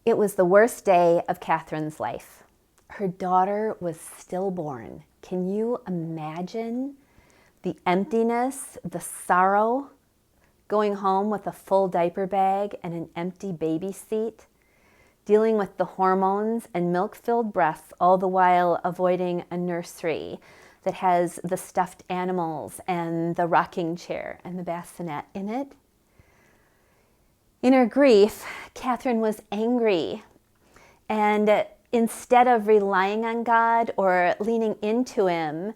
It was the worst day of Kathryn's life. Her daughter was stillborn. Can you imagine the emptiness, the sorrow, going home with a full diaper bag and an empty baby seat, dealing with the hormones and milk-filled breasts, all the while avoiding a nursery that has the stuffed animals and the rocking chair and the bassinet in it? In her grief, Kathryn was angry, and instead of relying on God or leaning into Him,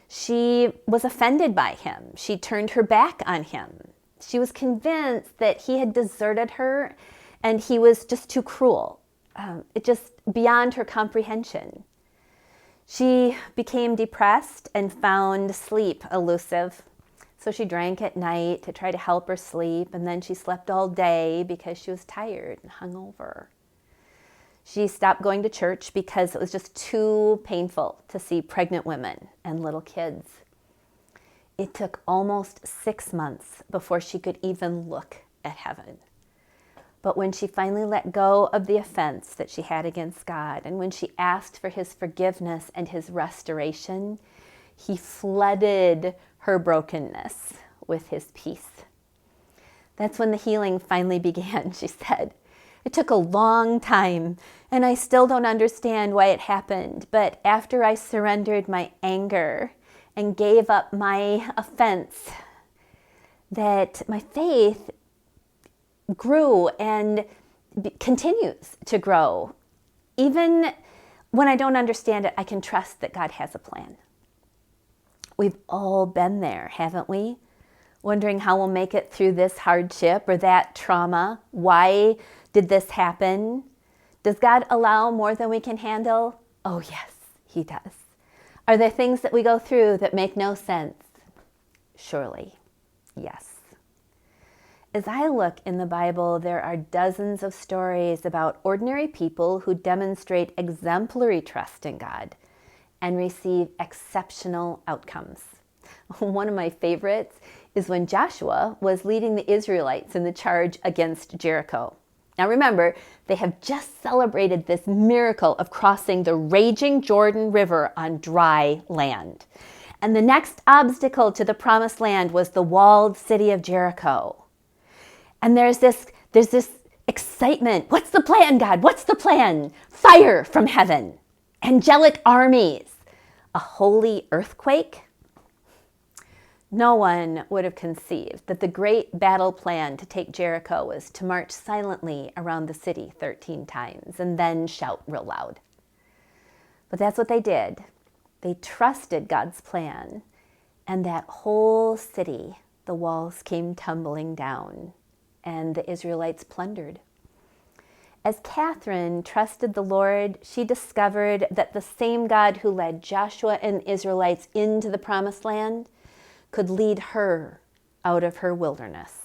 she was offended by Him. She turned her back on Him. She was convinced that He had deserted her and He was just too cruel. It just beyond her comprehension. She became depressed and found sleep elusive. So she drank at night to try to help her sleep, and then she slept all day because she was tired and hungover. She stopped going to church because it was just too painful to see pregnant women and little kids. It took almost 6 months before she could even look at heaven. But when she finally let go of the offense that she had against God, and when she asked for His forgiveness and His restoration, He flooded her brokenness with His peace. That's when the healing finally began, she said. It took a long time, and I still don't understand why it happened. But after I surrendered my anger and gave up my offense, that my faith grew and continues to grow. Even when I don't understand it, I can trust that God has a plan. We've all been there, haven't we? Wondering how we'll make it through this hardship or that trauma. Why did this happen? Does God allow more than we can handle? Oh yes, He does. Are there things that we go through that make no sense? Surely, yes. As I look in the Bible, there are dozens of stories about ordinary people who demonstrate exemplary trust in God and receive exceptional outcomes. One of my favorites is when Joshua was leading the Israelites in the charge against Jericho. Now remember, they have just celebrated this miracle of crossing the raging Jordan River on dry land. And the next obstacle to the promised land was the walled city of Jericho. And there's this excitement. What's the plan, God? What's the plan? Fire from heaven. Angelic armies. A holy earthquake? No one would have conceived that the great battle plan to take Jericho was to march silently around the city 13 times and then shout real loud. But that's what they did. They trusted God's plan, and that whole city, the walls came tumbling down, and the Israelites plundered. As Kathryn trusted the Lord, she discovered that the same God who led Joshua and the Israelites into the promised land could lead her out of her wilderness.